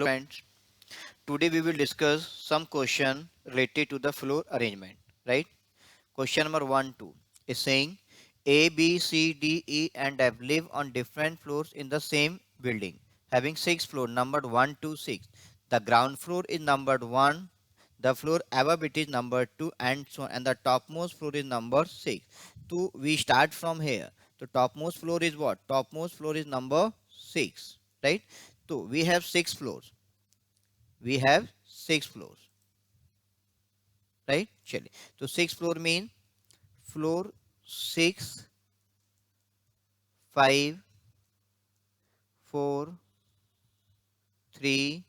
Friends, today we will discuss some question related to the floor arrangement, right? Question number 1 2 is saying A, B, C, D, E and F live on different floors in the same building having 6 floors numbered 1 to 6. The ground floor is numbered 1, the floor above it is numbered 2 and so on, and the topmost floor is number 6. So we start from here. The topmost floor is what? Topmost floor is number 6, right? So we have 6 floors. We have 6 floors, right? चलिए तो 6 floor mean floor 6 5 4 3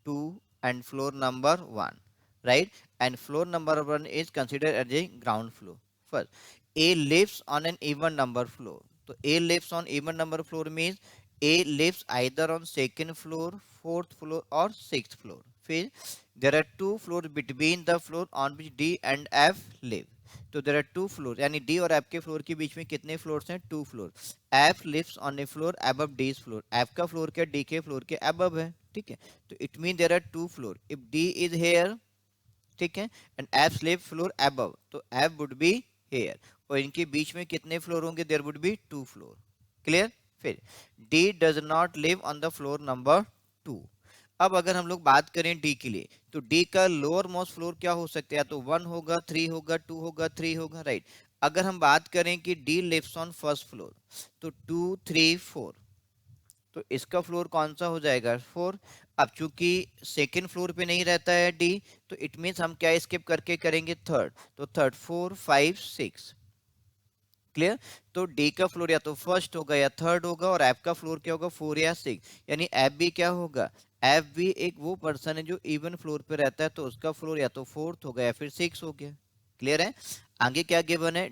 2 and floor number 1, right? And floor number 1 is considered as a ground floor. First, A lives on an even number floor. So A lives on even number floor means A lives either on second floor, fourth floor or sixth floor. फिर there are two floors between the floor on which D and F live. तो there are two floor यानी D और F के floor के बीच में कितने floors हैं? Two floor. F lives on a floor above D floor. F का फ्लोर क्या डी के फ्लोर के अबव है, ठीक है. तो it mean there are two floor. If D is here, ठीक है, and F live floor above, तो एफ वुड बी हेयर. और इनके बीच में कितने फ्लोर होंगे? There would be two floor. Clear. फिर D does not live on the floor number 2. अब अगर हम लोग बात करें डी के लिए, तो डी का लोअर मोस्ट फ्लोर क्या हो सकता है? या तो 1 होगा, 3 होगा, 2 होगा, 3 होगा, राइट. अगर हम बात करें कि D lives on first floor, तो 2 3 4, तो इसका फ्लोर कौन सा हो जाएगा? 4. अब चूंकि सेकेंड फ्लोर पे नहीं रहता है डी, तो इट मीन्स हम क्या स्किप करके करेंगे? थर्ड. तो थर्ड 4 5 6. क्लियर. तो डी का फ्लोर या तो फर्स्ट होगा या थर्ड होगा, और एफ का फ्लोर क्या होगा? 4 या 6. यानी एफ भी क्या होगा? एफ भी एक वो पर्सन है जो इवन फ्लोर पे रहता है, तो उसका फ्लोर या तो फोर्थ होगा या फिर 6 हो गया. क्लियर है. आगे क्या गिवन है?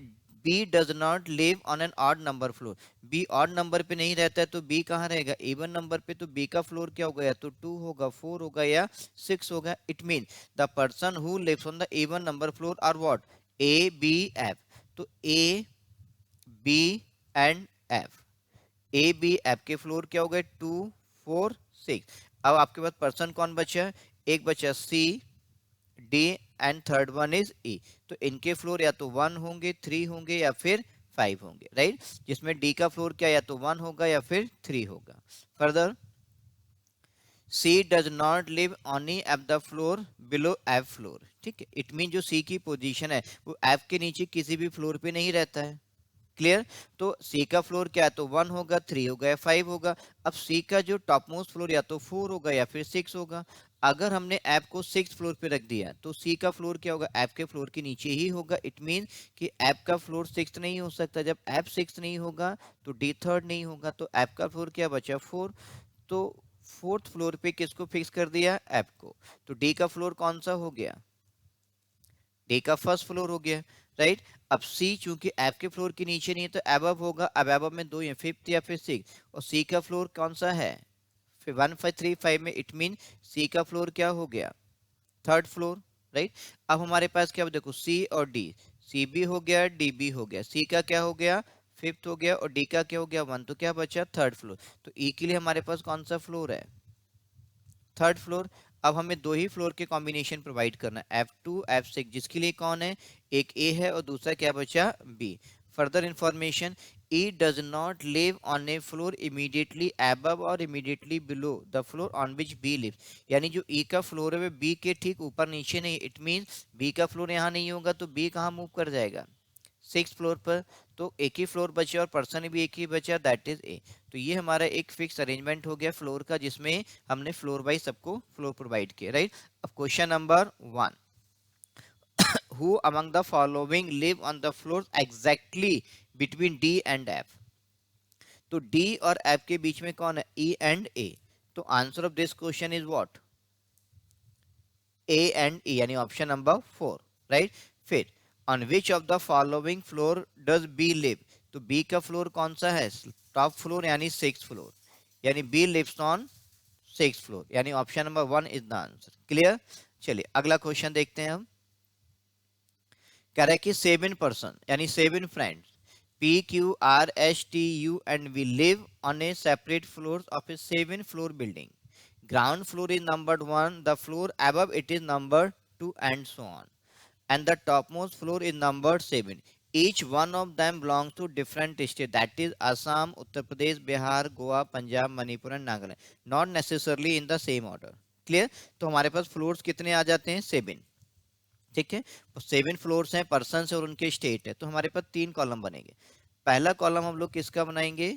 B does not live on an odd number floor. B odd number पे नहीं रहता है, तो बी कहाँ रहेगा? इवन नंबर पे. तो बी का फ्लोर क्या होगा? या तो 2 होगा, 4 होगा या 6 होगा. It mean the person who lives on the even number floor are what? A B F. तो A B and F. A B F के फ्लोर क्या हो गए? 2 4 6. अब आपके पास पर्सन कौन बचा? एक बचा C D and third one is E. तो इनके फ्लोर या तो 1 होंगे, 3 होंगे या फिर 5 होंगे, राइट. जिसमें डी का फ्लोर क्या? या तो 1 होगा या फिर 3 होगा. Further, C does not live only at the floor below F floor. ठीक है. इट मीन जो सी की पोजीशन है वो एफ के नीचे किसी भी फ्लोर पे नहीं रहता है. क्लियर. तो सी का फ्लोर क्या है? तो 1 होगा, 3 होगा या 5 होगा. अब सी का जो टॉप मोस्ट फ्लोर या तो 4 होगा या फिर 6 होगा. अगर हमने एफ को 6 फ्लोर पे रख दिया, तो सी का फ्लोर क्या होगा? एफ के फ्लोर के नीचे ही होगा. इट मीन कि एफ का फ्लोर 6 नहीं हो सकता. जब एफ 6 नहीं होगा तो डी थर्ड नहीं होगा. तो एफ का फ्लोर क्या बचा? 4. तो फोर्थ फ्लोर पे किसको फिक्स कर दिया? एफ को. तो डी का फ्लोर कौन सा हो गया? डी का फर्स्ट फ्लोर हो गया, राइट. अब सी चूंकि एफ के फ्लोर के नीचे नहीं है, तो अबव होगा. अब अबव में दो, फिफ्थ या फिर 6. और सी का फ्लोर कौन सा है? फिर 1 5 3 5 में. इट मीन सी का फ्लोर क्या हो गया? Third floor, right. अब हमारे पास क्या? देखो सी और डी. सी भी हो गया, डी भी हो गया. सी का क्या हो गया? फिफ्थ हो गया. और डी का क्या हो गया? 1. तो क्या बचा? Third floor. तो ई के लिए हमारे पास कौन सा फ्लोर है? Third floor. अब हमें दो ही फ्लोर के कॉम्बिनेशन प्रोवाइड करना है, F2 F6, जिसके लिए कौन है? एक A है और दूसरा क्या बचा? B. Further information, E does not live on a floor immediately above or immediately below the floor on which B lives. यानी जो E का फ्लोर है वो B के ठीक ऊपर नीचे नहीं. इट मीन्स B का फ्लोर यहाँ नहीं होगा, तो B कहाँ मूव कर जाएगा? 6 फ्लोर पर. तो एक ही फ्लोर बचा और पर्सन भी एक ही बचा, दैट इज ए. तो ये हमारा एक फिक्स अरेंजमेंट हो गया फ्लोर का, जिसमें हमने फ्लोर वाइज सबको फ्लोर प्रोवाइड किया, राइट. अब question number 1, who among the following live on the floor exactly between D and F. तो डी और एफ के बीच में कौन है? E and A. तो answer of this question is what? A and E, यानी ऑप्शन नंबर 4, राइट. फिर on which of the following floor does B live. तो बी का फ्लोर कौन सा है? टॉप फ्लोर यानी 6 फ्लोर. यानी बी लिव्स ऑन 6 फ्लोर, यानी option number 1 is the answer. Clear. चलिए अगला क्वेश्चन देखते हैं हम. कह रहा है कि 7 पर्सन यानी 7 friends P Q R S T U and we live on a separate floors of a 7 floor building. ground floor is numbered 1, the floor above it is numbered 2, and so on, and the topmost floor is numbered 7. Each one of them belongs to different state, that is Assam, Uttar Pradesh, Bihar, Goa, Punjab, Manipur and Nagaland, not necessarily in the same order. Clear? तो हमारे पास floors कितने आ जाते हैं? 7. ठीक है, 7 floors हैं, person और उनके स्टेट है, तो हमारे पास 3 कॉलम बनेंगे. पहला कॉलम हम लोग किसका बनाएंगे?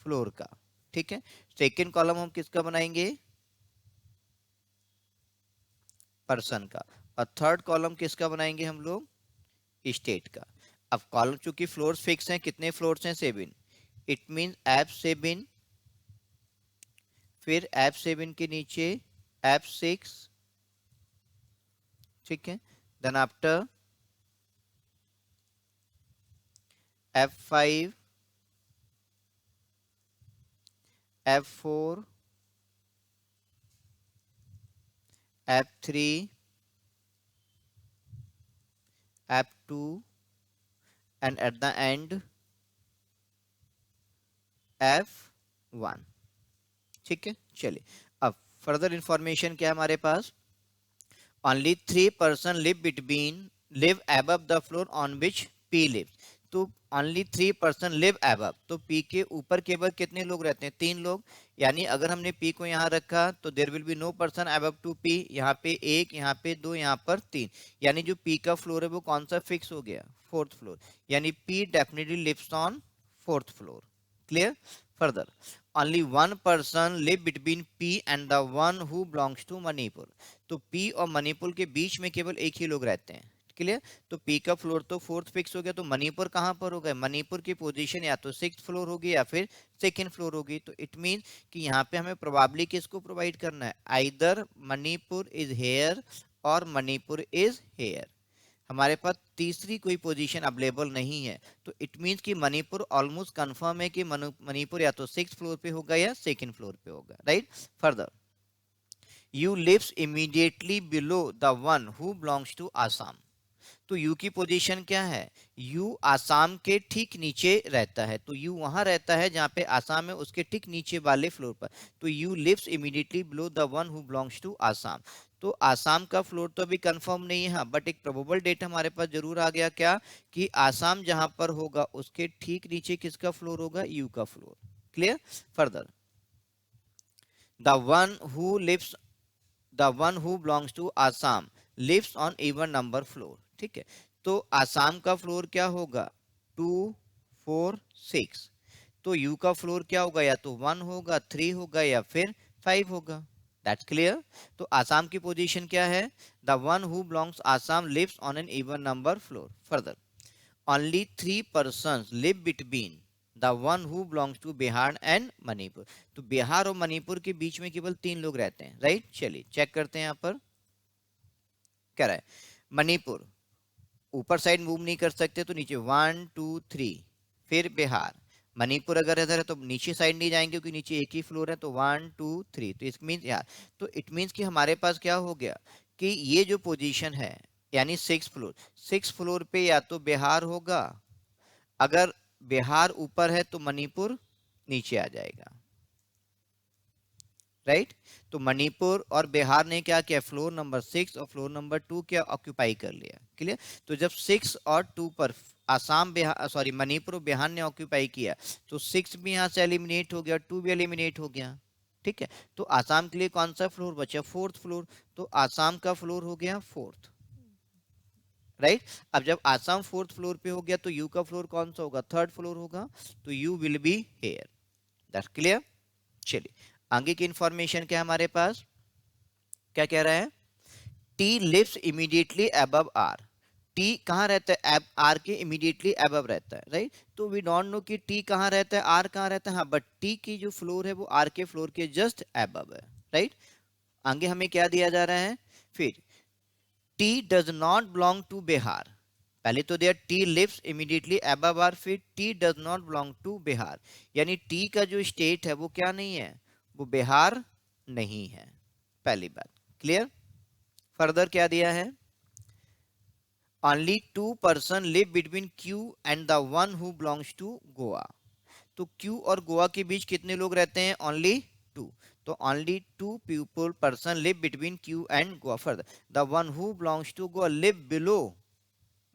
फ्लोर का. ठीक है, सेकेंड कॉलम हम किसका बनाएंगे? पर्सन का. और थर्ड कॉलम किसका बनाएंगे हम लोग? स्टेट का. अब कॉलम चूंकि फ्लोर्स फिक्स हैं, कितने फ्लोर्स हैं? 7. इट मीन F7, फिर F7 के नीचे F6. ठीक है, then after F5, F4, F3, F2 and at the end F1. ठीक है, चलिए अब फर्दर इंफॉर्मेशन क्या है हमारे पास? Only 3 person live above the floor on which P lives. तो ओनली 3 पर्सन लिव above, तो P के ऊपर केवल कितने लोग रहते हैं? 3 लोग. यानी अगर हमने P को यहाँ रखा तो there will be no person above to P. यहाँ पे 1, यहाँ पे 2, यहाँ पर 3. यानी जो P का फ्लोर है वो कौन सा फिक्स हो गया? 4th floor. यानी P definitely lives on 4th floor. Clear? Further, only one person live between P and the one who belongs to Manipur. तो P और मणिपुर के बीच में केवल एक ही लोग रहते हैं. क्लियर? तो P का फ्लोर तो 4th फिक्स हो गया, तो मणिपुर कहाँ पर होगा? मणिपुर की पोजीशन या तो 6th फ्लोर होगी या फिर 2nd फ्लोर होगी. तो इट मीन कि यहाँ पे हमें प्रोबेबली किसको प्रोवाइड करना है? आइदर मणिपुर इज हेयर और मणिपुर इज हेयर. हमारे पास तीसरी कोई पोजीशन अवेलेबल नहीं है. तो इट मींस कि मणिपुर ऑलमोस्ट कंफर्म है कि मणिपुर या तो 6th फ्लोर पे होगा या 2nd फ्लोर पे होगा. Right? Further, U lives immediately below the one who belongs to Assam. तो यू की पोजीशन क्या है? यू आसाम के ठीक नीचे रहता है. तो यू वहां रहता है जहां पे आसाम है, उसके ठीक नीचे वाले फ्लोर पर. तो U lives immediately below the one who belongs to Assam. तो आसाम का फ्लोर तो अभी कंफर्म नहीं है, बट एक प्रोबेबल डेट हमारे पास जरूर आ गया. क्या? कि आसाम जहां पर होगा उसके ठीक नीचे किसका फ्लोर होगा? यू का floor. Clear? Further, the one who lives the one who belongs to Assam lives on even number floor. ठीक है, तो आसाम का फ्लोर क्या होगा? 2, 4, 6. तो यू का फ्लोर क्या होगा? या तो 1 होगा, 3 होगा या फिर 5 होगा. That's clear? तो आसाम की पोजीशन क्या है? The one who belongs Assam lives on an even number floor. Further, only 3 persons live between the one who belongs to Bihar and Manipur. तो बिहार और मणिपुर के बीच में केवल 3 लोग रहते हैं. राइट? चलिए चेक करते हैं. यहाँ पर क्या रहा है? मणिपुर ऊपर साइड मूव नहीं कर सकते, तो नीचे 1, 2, 3. फिर बिहार. मणिपुर अगर इधर है तो नीचे साइड नहीं जाएंगे क्योंकि नीचे एक ही फ्लोर है. तो 1, 2, 3. तो इट मीन्स यार, तो इट मीन्स कि हमारे पास क्या हो गया कि ये जो पोजीशन है यानी 6th फ्लोर पे या तो बिहार होगा, अगर बिहार ऊपर है तो मणिपुर नीचे आ जाएगा. राइट? तो मणिपुर और बिहार ने क्या किया? फ्लोर नंबर 6 और फ्लोर नंबर 2 क्या ऑक्यूपाई कर लिया. क्लियर? तो जब 6 और 2 पर आसाम बिहार सॉरी मणिपुर और बिहार ने ऑक्यूपाई किया तो 6 भी यहाँ से एलिमिनेट हो गया, 2 भी एलिमिनेट हो गया. ठीक है, तो आसाम के लिए कौन सा फ्लोर बचा? 4th floor. तो आसाम का फ्लोर हो गया 4th. राइट? अब जब आसाम 4th फ्लोर पे हो गया तो यू का फ्लोर कौन सा होगा? 3rd फ्लोर होगा. तो you will be here. That's clear? चलिए आगे की इंफॉर्मेशन क्या है हमारे पास? क्या कह रहा है? T lives immediately above R. T कहाँ रहता है? R के immediately above रहता है. राइट? तो वी डोंट नो कि T कहाँ रहता है, R कहाँ रहता है. हाँ, बट T की जो फ्लोर है वो R के फ्लोर के जस्ट above है. राइट? आगे हमें क्या दिया जा रहा है? फिर T does not belong to Bihar. पहले तो दिया T lives immediately above R, फिर T does not belong to Bihar. यानी T का जो स्टेट है वो क्या नहीं है? वो बिहार नहीं है. पहली बात. क्लियर? फर्दर क्या दिया है? Only 2 person live between Q and the one who belongs to Goa. तो Q और गोवा के बीच कितने लोग रहते हैं? ओनली 2. तो only two people person live between Q and Goa. Further, the one who belongs to Goa live below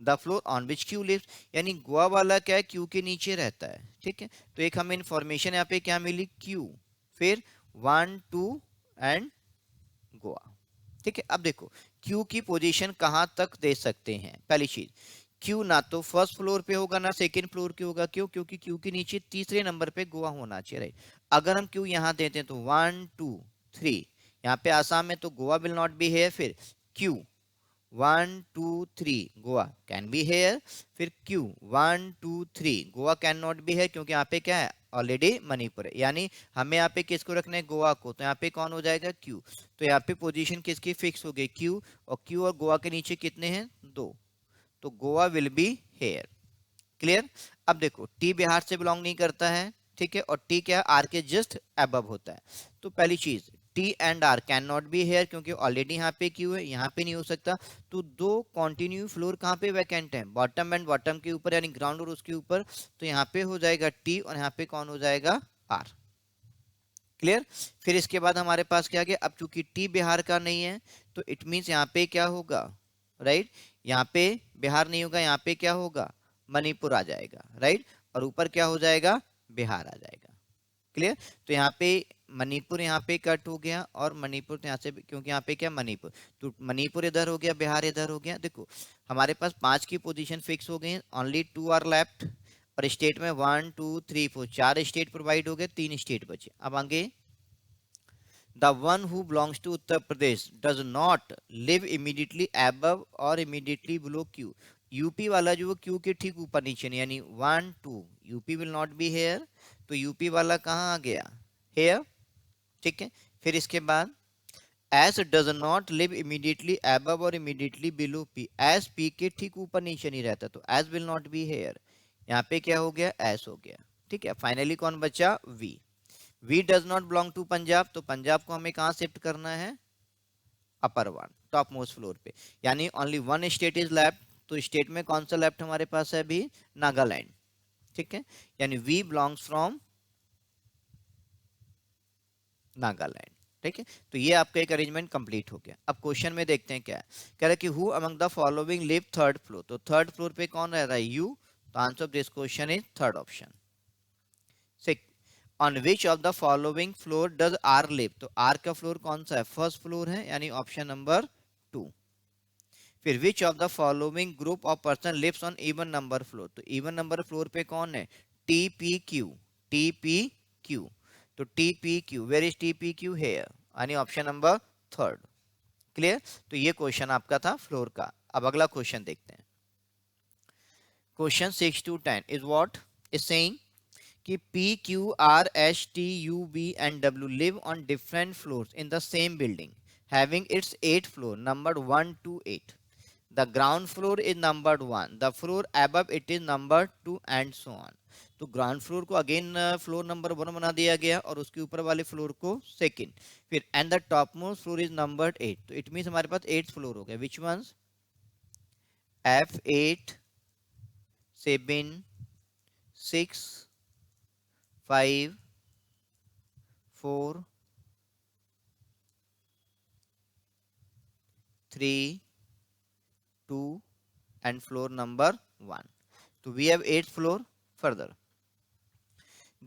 the floor on which Q lives, यानी गोवा वाला क्या है, क्यू के नीचे रहता है, ठीक है। तो एक हमें इंफॉर्मेशन यहाँ पे क्या मिली, क्यू, फिर 1 2 एंड गोवा, ठीक है। अब देखो क्यू की पोजीशन कहाँ तक दे सकते हैं। पहली चीज, क्यू ना तो फर्स्ट फ्लोर पे होगा ना सेकंड फ्लोर पे होगा, क्यों, क्योंकि क्यू के नीचे तीसरे नंबर पे गोवा होना चाहिए, राइट। अगर हम क्यू यहाँ देते हैं तो 1 2 3, यहाँ पे आसाम में तो Goa will not be here, फिर Q 1 2 3 Goa can be here, फिर Q 1 2 3 Goa can not be here, क्योंकि यहाँ पे क्या है, ऑलरेडी मणिपुर है, यानी हमें यहाँ पे किसको रखना है, गोवा को, तो यहाँ पे कौन हो जाएगा, क्यू। तो यहाँ पे पोजीशन किसकी फिक्स हो गई, क्यू, और क्यू और गोवा के नीचे कितने हैं, 2, तो Goa will be here. Clear. अब देखो टी बिहार से बिलोंग नहीं करता है, ठीक है, और टी क्या, आर के जस्ट अबव होता है। तो पहली चीज, T and R can not be here, क्योंकि ऑलरेडी यहाँ पे क्यू है, यहाँ पे नहीं हो सकता। तो दो कॉन्टिन्यू फ्लोर कहाँ पे वैकेंट है, बॉटम एंड बॉटम के ऊपर, यानी ग्राउंड और उसके ऊपर। तो यहाँ पे हो जाएगा टी, और यहाँ पे कौन हो जाएगा, आर। क्लियर। फिर इसके बाद हमारे पास क्या गया, अब चूंकि टी बिहार का नहीं है, तो इट मीन्स यहाँ पे क्या होगा, राइट, यहाँ पे बिहार नहीं होगा, यहाँ पे क्या होगा, मणिपुर आ जाएगा, राइट, और ऊपर क्या हो जाएगा, बिहार आ जाएगा। क्लियर। तो यहाँ पे मणिपुर यहाँ पे कट हो गया, और मणिपुर तो यहाँ से, क्योंकि यहाँ पे क्या, मणिपुर, तो मणिपुर इधर हो गया, बिहार इधर हो गया। देखो हमारे पास 5 की पोजीशन फिक्स हो गई, ओनली 2 आर लेफ्ट, और स्टेट में 1 2 3 4 4 स्टेट प्रोवाइड हो गए, 3 स्टेट बचे। अब आगे, the one who belongs to Uttar Pradesh does not live immediately above और इमीडिएटली बिलो क्यू। यूपी वाला जो क्यू के ठीक ऊपर नीचे नहीं, यानी 1 2, UP will not be hair, तो यूपी वाला कहाँ आ गया, हेयर, ठीक है। फिर इसके बाद, S does not live immediately above और immediately below P, S P के ठीक ऊपर नीचे नहीं रहता, तो S will not be here, यहाँ पे क्या हो गया, एस हो गया, ठीक है। फाइनली कौन बचा, V. V does not belong to Punjab, तो पंजाब को हमें कहाँ शिफ्ट करना है, upper one, top most floor पे, यानी only one state is left. तो स्टेट में कौन सा लेफ्ट हमारे पास है अभी, नागालैंड, ठीक है, यानी वी बिलोंग्स फ्रॉम नागालैंड, ठीक है। तो ये आपका एक अरेंजमेंट कंप्लीट हो गया। अब क्वेश्चन में देखते हैं क्या है, कह रहा है कि who among the following live third floor, तो थर्ड फ्लोर पे कौन रह रहा है, यू, तो answer of this question is third option. On which of the following floor does R live, तो आर का फ्लोर कौन सा है, फर्स्ट फ्लोर है, यानी ऑप्शन नंबर 2। फिर which of the following group of person lives on even number floor, तो even number floor पे कौन है, T P Q, T P Q, तो T P Q, where is T P Q, here, यानी option number third. Clear. तो ये question आपका था फ्लोर का। अब अगला क्वेश्चन देखते हैं। Question 6 to 10 is what, is saying कि P, Q, R, S, T, U, V and W live on different floors in the same building having its 8 floor numbered 1 to 8. The ground floor is numbered 1, the floor above it is numbered 2 and so on. तो ground floor को again floor number 1 बना दिया गया, और उसके ऊपर वाले floor को सेकंड, फिर and the top most floor is numbered 8, तो इट मींस हमारे पास 8 फ्लोर हो गए, विच once, F8 7 6 5 4 3 2 and floor number 1. So we have 8th floor. Further,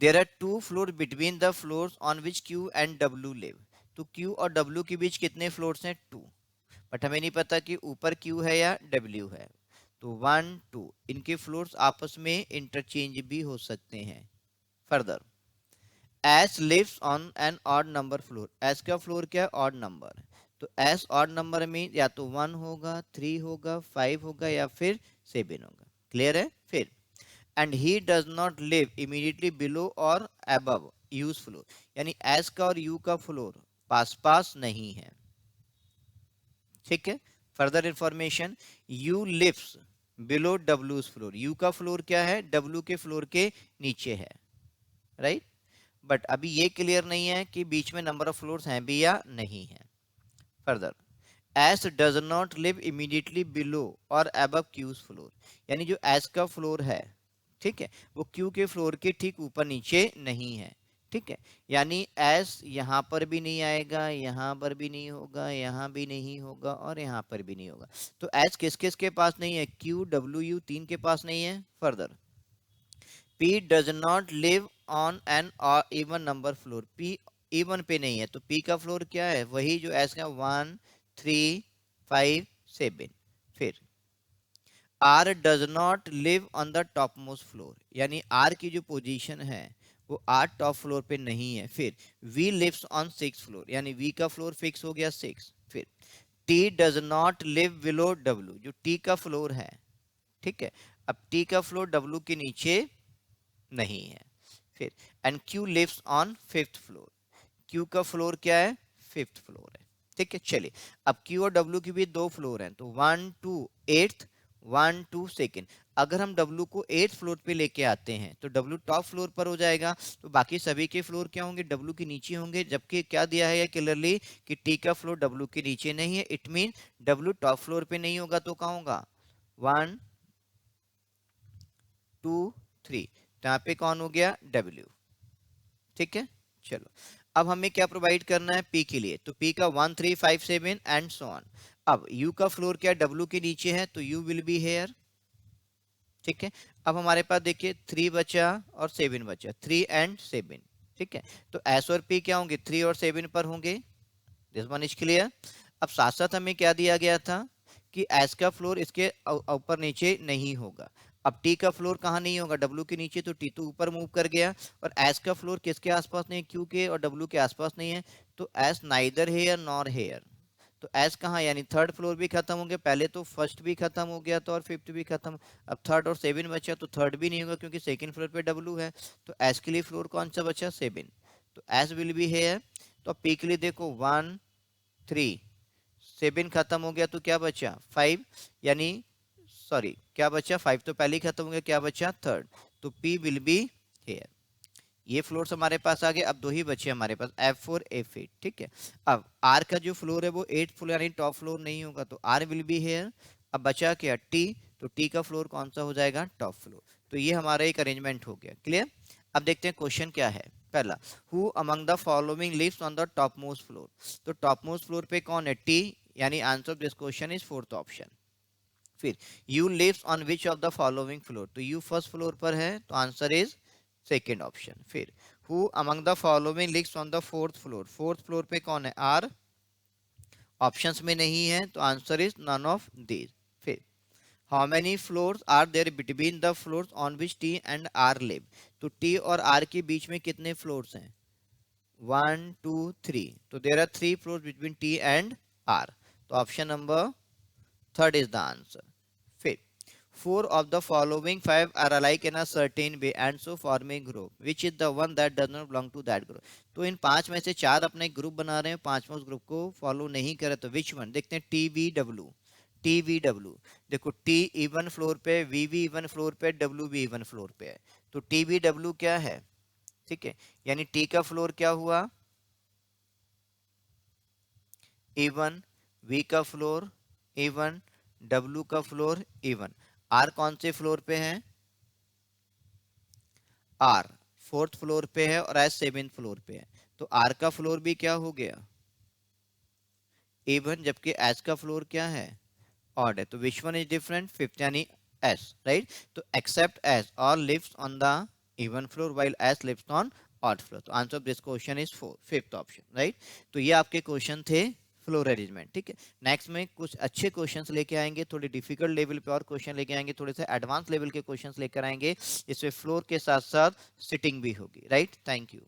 there are 2 floors between the floors on which Q and W live. तो Q और W के बीच कितने floors हैं, 2, but हमें नहीं पता कि ऊपर Q है या W है। तो 1 2 इनके फ्लोर्स आपस में इंटरचेंज भी हो सकते हैं। Further, S lives on an odd number floor, S का फ्लोर क्या है, ऑड नंबर, तो एस ऑड नंबर में या तो 1 होगा, 3 होगा, 5 होगा, या फिर 7 होगा। क्लियर है। फिर, and he does not live immediately below और अबव यूज फ्लोर, यानी एस का और यू का फ्लोर पास पास नहीं है, ठीक है। Further information, U lives below डब्ल्यूज फ्लोर, यू का फ्लोर क्या है, डब्ल्यू के फ्लोर के नीचे है, राइट। बट अभी ये क्लियर नहीं है कि बीच में नंबर ऑफ फ्लोर्स हैं भी या नहीं है। Further, S does not live immediately below और अबव क्यूज फ्लोर, यानी जो एस का फ्लोर है, ठीक है, वो क्यू के फ्लोर के ठीक ऊपर नीचे नहीं है, ठीक है, यानी एस यहाँ पर भी नहीं आएगा, यहाँ पर भी नहीं होगा, यहाँ भी नहीं होगा और यहाँ पर भी नहीं होगा। तो एस किस किस के पास नहीं है, क्यू डब्ल्यू यू तीन के पास नहीं है। Further P does not live on an even number floor, P even पे नहीं है, तो पी का फ्लोर क्या है, वही जो एस का 1 3 5 7। फिर R does not live on the top most floor, यानी आर की जो पोजीशन है वो आर टॉप फ्लोर पे नहीं है। फिर वी लिव्स ऑन 6 फ्लोर, यानी वी का फ्लोर फिक्स हो गया 6। फिर T does not live below W, जो टी का फ्लोर है, ठीक है, अब टी का फ्लोर डब्ल्यू के नीचे नहीं है। फिर and Q lives on 5th floor, Q का फ्लोर क्या है, 5th फ्लोर है। ठीक है, चलिए अब क्यू और डब्ल्यू की भी दो फ्लोर हैं, तो 1 2 8, 1 2 2। अगर हम डब्ल्यू को 8th फ्लोर पे लेके आते हैं तो डब्ल्यू टॉप फ्लोर पर हो जाएगा, तो बाकी सभी के फ्लोर क्या होंगे, डब्ल्यू के नीचे होंगे। जबकि क्या दिया है क्लियरली कि टी का फ्लोर डब्ल्यू के नीचे नहीं है, it mean W top floor पे नहीं होगा, तो कहाँ होगा, 1 2 3, तो यहाँ पे कौन हो गया, डब्ल्यू। ठीक है, चलो अब हमें क्या प्रोवाइड करना है पी के लिए, तो पी का 1 3 5 7 एंड सो ऑन। अब यू का फ्लोर क्या डब्ल्यू के नीचे है, तो यू विल बी हेयर। ठीक है, अब हमारे पास देखिए 3 बचा और 7 बचा, 3 and 7। ठीक है, तो एस और पी क्या होंगे, 3 और 7 पर होंगे। This one is clear. अब साथ साथ हमें क्या दिया गया था कि एस का फ्लोर इसके ऊपर नीचे नहीं होगा। अब टी का फ्लोर कहाँ नहीं होगा, डब्ल्यू के नीचे, तो टी तो ऊपर मूव कर गया। और एस का फ्लोर किसके आसपास नहीं है, क्यू के और डब्ल्यू के आसपास नहीं है, तो S neither here nor here. तो एस कहाँ, यानी 3rd फ्लोर भी खत्म हो गया, पहले तो फर्स्ट भी खत्म हो गया था और 5th भी खत्म। अब 3rd और 7 बचा, तो 3rd भी नहीं होगा क्योंकि 2nd फ्लोर पे डब्ल्यू है। तो एस के लिए फ्लोर कौन सा बचा, 7, तो एस विल बी हेयर। तो पी के लिए देखो 1 3 7 खत्म हो गया, तो क्या बचा 5, यानी सॉरी क्या बचा 5 तो पहले ही खत्म हो गया, क्या बचा 3rd, तो पी विल बी हेयर। ये फ्लोर्स हमारे पास आ गए। अब दो ही बचे हमारे पास F4 F8। ठीक है, अब आर का जो फ्लोर है वो 8th फ्लोर यानी टॉप फ्लोर नहीं होगा, तो आर विल बी हेयर। अब बचा क्या टी, तो टी का फ्लोर कौन सा हो जाएगा, टॉप फ्लोर। तो ये हमारा एक अरेंजमेंट हो गया, क्लियर। अब देखते हैं क्वेश्चन क्या है। पहला, who among the following lives on the top most floor, तो टॉप मोस्ट फ्लोर पे कौन है, टी, यानी answer of this question is 4th option. फिर U lives on which of the following floor, तो यू फर्स्ट फ्लोर पर है, तो आंसर इज 2nd ऑप्शन। फिर who among the following lives on the 4th floor, 4th floor पे कौन है, R, options में नहीं है, तो answer is none of these. फिर how many floors are there between the floors on which T and R live, तो T और आर के बीच में कितने फ्लोर्स हैं, 1 2 3, तो there are 3 floors between T and R, तो option number third is the answer. फिर four of the following five are alike in a certain way and so form a group which is the one that does not belong to that group, तो इन पांच में से चार अपने group बना रहे हैं, पांचवा उस ग्रुप को फॉलो नहीं करे, तो विच वन, देखते हैं T V W. T V W, देखो टी इवन फ्लोर पे, वी वी इवन फ्लोर पे, डब्ल्यू भी इवन फ्लोर पे है, तो टी वी डब्ल्यू क्या है, ठीक है, यानी टी का फ्लोर क्या हुआ, इवन, वी का फ्लोर इवन, डब्ल्यू का फ्लोर इवन। आर कौन से फ्लोर पे है, आर 4th फ्लोर पे है और एस 7th फ्लोर पे है, तो आर का फ्लोर भी क्या हो गया, इवन, जबकि एस का फ्लोर क्या है, ऑड है, तो which one is different, 5th यानी एस, राइट। तो except S all lives on the even floor while S lives on odd floor, तो answer of this question is 5th option, right. तो ये आपके क्वेश्चन थे floor arrangement. ठीक है, next में कुछ अच्छे क्वेश्चंस लेके आएंगे, थोड़े डिफिकल्ट लेवल पे और क्वेश्चन लेके आएंगे, थोड़े से एडवांस लेवल के क्वेश्चंस लेकर आएंगे, इसमें फ्लोर के साथ साथ सिटिंग भी होगी, राइट। Thank you.